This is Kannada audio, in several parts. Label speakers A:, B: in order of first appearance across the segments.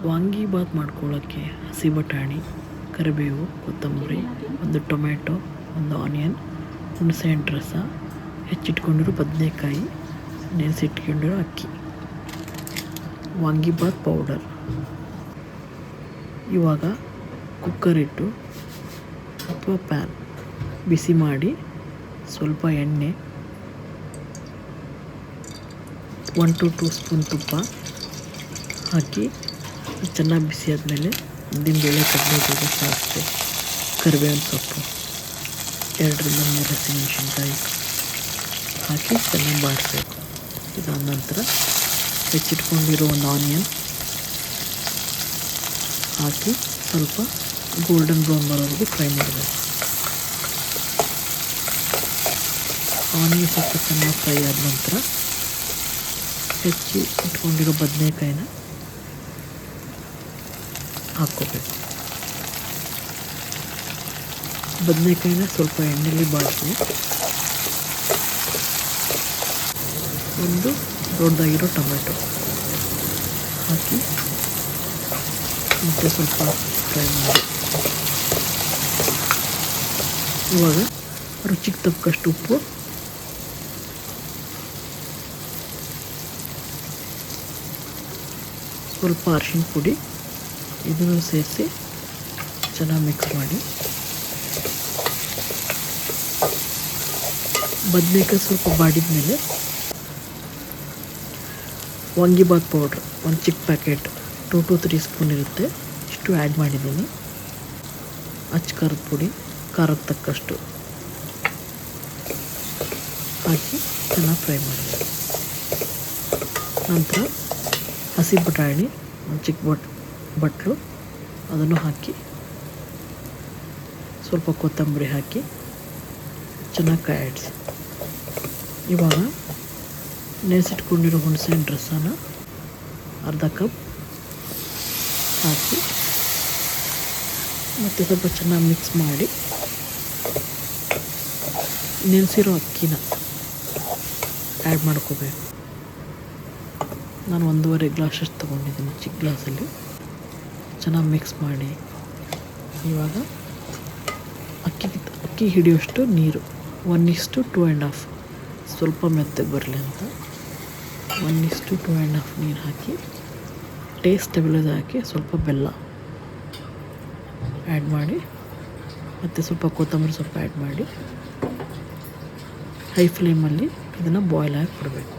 A: ವಾಂಗಿಬಾತ್ ಮಾಡ್ಕೊಳ್ಳೋಕ್ಕೆ ಹಸಿ ಬಟಾಣಿ, ಕರಿಬೇವು, ಕೊತ್ತಂಬರಿ, ಒಂದು ಟೊಮೆಟೊ, ಒಂದು ಆನಿಯನ್, ಹುಣಸೆಹಣ್ಣು ರಸ, ಹೆಚ್ಚಿಟ್ಕೊಂಡಿರೋ ಬದನೆಕಾಯಿ, ನೆನೆಸಿಟ್ಕೊಂಡಿರೋ ಅಕ್ಕಿ, ವಾಂಗಿಬಾತ್ ಪೌಡರ್. ಇವಾಗ ಕುಕ್ಕರ್ ಇಟ್ಟು ಅಥವಾ ಪ್ಯಾನ್ ಬಿಸಿ ಮಾಡಿ ಸ್ವಲ್ಪ ಎಣ್ಣೆ, 1 to 2 ಸ್ಪೂನ್ ತುಪ್ಪ ಹಾಕಿ ಚೆನ್ನಾಗಿ ಬಿಸಿ ಆದಮೇಲೆ ಉದ್ದಿನಬೇಳೆ, ಕಡಲೆಬೇಳೆ, ಸಾಸಿವೆ, ಕರಿಬೇವಿನ ಸೊಪ್ಪು, 2 ರಿಂದ 3 ಹಸಿಮೆಣಸಿನ್ಕಾಯಿ ಹಾಕಿ ಚೆನ್ನಾಗಿ ಬಾಡಿಸ್ಬೇಕು. ಇದಾದ ನಂತರ ಹೆಚ್ಚಿಟ್ಕೊಂಡಿರೋ ಒಂದು ಆನಿಯನ್ ಹಾಕಿ ಸ್ವಲ್ಪ ಗೋಲ್ಡನ್ ಬ್ರೌನ್ ಬರೋವರೆಗೂ ಫ್ರೈ ಮಾಡಬೇಕು. ಆನಿಯನ್ ಸ್ವಲ್ಪ ಚೆನ್ನಾಗಿ ಫ್ರೈ ಆದ ನಂತರ ಹೆಚ್ಚಿ ಇಟ್ಕೊಂಡಿರೋ ಬದನೆಕಾಯಿನ ಹಾಕ್ಕೋಬೇಕು. ಬದನೆಕಾಯಿನ ಸ್ವಲ್ಪ ಎಣ್ಣೆಯಲ್ಲಿ ಬಾಡಿಸಿ ಒಂದು ದೊಡ್ಡದಾಗಿರೋ ಟೊಮೆಟೊ ಹಾಕಿ ಮತ್ತು ಸ್ವಲ್ಪ ಫ್ರೈ ಮಾಡಿ. ಇವಾಗ ರುಚಿಗೆ ತಕ್ಕಷ್ಟು ಉಪ್ಪು, ಸ್ವಲ್ಪ ಅರಿಶಿನ ಪುಡಿ ಇದನ್ನು ಸೇರಿಸಿ ಚೆನ್ನಾಗಿ ಮಿಕ್ಸ್ ಮಾಡಿ. ಬದನೆಕಾಯಿ ಸ್ವಲ್ಪ ಬಾಡಿದ ಮೇಲೆ ವಾಂಗಿಬಾತ್ ಪೌಡ್ರ್ ಒಂದು ಚಿಕ್ಕ ಪ್ಯಾಕೆಟ್ 2 to 3 ಸ್ಪೂನ್ ಇರುತ್ತೆ, ಇಷ್ಟು ಆ್ಯಡ್ ಮಾಡಿದ್ದೀನಿ. ಖಾರದ ಪುಡಿ ಖಾರಕ್ಕೆ ತಕ್ಕಷ್ಟು ಹಾಕಿ ಚೆನ್ನಾಗಿ ಫ್ರೈ ಮಾಡಿ. ನಂತರ ಹಸಿ ಬಟಾಣಿ ಒಂದು ಚಿಕ್ಕ ಬಟ್ಲು ಅದನ್ನು ಹಾಕಿ ಸ್ವಲ್ಪ ಕೊತ್ತಂಬರಿ ಹಾಕಿ ಚೆನ್ನಾಗಿ ಕಾಯಿಡಿಸಿ. ಇವಾಗ ನೆನೆಸಿಟ್ಕೊಂಡಿರೋ ಹುಣಸೆಹಣ್ಣು ರಸನ ಅರ್ಧ ಕಪ್ ಹಾಕಿ ಮತ್ತು ಸ್ವಲ್ಪ ಚೆನ್ನಾಗಿ ಮಿಕ್ಸ್ ಮಾಡಿ ನೆನೆಸಿರೋ ಅಕ್ಕಿನ ಆ್ಯಡ್ ಮಾಡ್ಕೋಬೇಕು. ನಾನು 1.5 ಗ್ಲಾಸಷ್ಟು ತೊಗೊಂಡಿದ್ದೀನಿ ಚಿಕ್ಕ ಗ್ಲಾಸಲ್ಲಿ. ಚೆನ್ನಾಗಿ ಮಿಕ್ಸ್ ಮಾಡಿ ಇವಾಗ ಅಕ್ಕಿ ಹಿಡಿಯೋಷ್ಟು ನೀರು 1:2.5 ಸ್ವಲ್ಪ ಮೆತ್ತಗೆ ಬರಲಿ ಅಂತ 1:2.5 ನೀರು ಹಾಕಿ ಟೇಸ್ಟ್ ಸ್ಟೆಬಿಲೈಸ್ ಹಾಕಿ ಸ್ವಲ್ಪ ಬೆಲ್ಲ ಆ್ಯಡ್ ಮಾಡಿ ಮತ್ತು ಸ್ವಲ್ಪ ಕೊತ್ತಂಬರಿ ಸೊಪ್ಪು ಆ್ಯಡ್ ಮಾಡಿ ಹೈ ಫ್ಲೇಮಲ್ಲಿ ಇದನ್ನು ಬಾಯ್ಲ್ ಆಗಿ ಕೊಡಬೇಕು.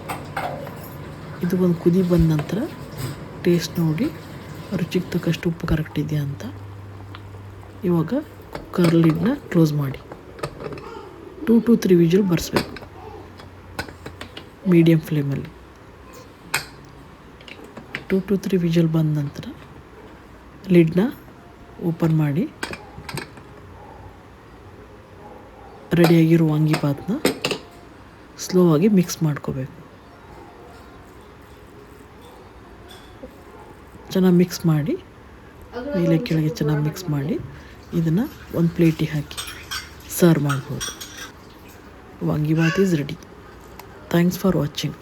A: ಇದು ಒಂದು ಕುದಿ ಬಂದ ನಂತರ ಟೇಸ್ಟ್ ನೋಡಿ ರುಚಿಗೆ ತಕ್ಕಷ್ಟು ಉಪ್ಪು ಕರೆಕ್ಟ್ ಇದೆಯಾ ಅಂತ. ಇವಾಗ ಕುಕ್ಕರ್ ಲಿಡ್ನ ಕ್ಲೋಸ್ ಮಾಡಿ 2 to 3 ವಿಜಿಲ್ ಬರೆಸ್ಬೇಕು ಮೀಡಿಯಮ್ ಫ್ಲೇಮಲ್ಲಿ. 2 to 3 ವಿಜಿಲ್ ಬಂದ ನಂತರ ಲಿಡ್ನ ಓಪನ್ ಮಾಡಿ ರೆಡಿಯಾಗಿರೋ ವಾಂಗಿಬಾತನ್ನ ಸ್ಲೋ ಆಗಿ ಮಿಕ್ಸ್ ಮಾಡ್ಕೋಬೇಕು. ಚೆನ್ನಾಗಿ ಮಿಕ್ಸ್ ಮಾಡಿ ಮೇಲೆ ಕೆಳಗೆ ಚೆನ್ನಾಗಿ ಮಿಕ್ಸ್ ಮಾಡಿ ಇದನ್ನು ಒಂದು ಪ್ಲೇಟಿಗೆ ಹಾಕಿ ಸರ್ವ್ ಮಾಡ್ಬೋದು. Vangibath is ready. Thanks for watching.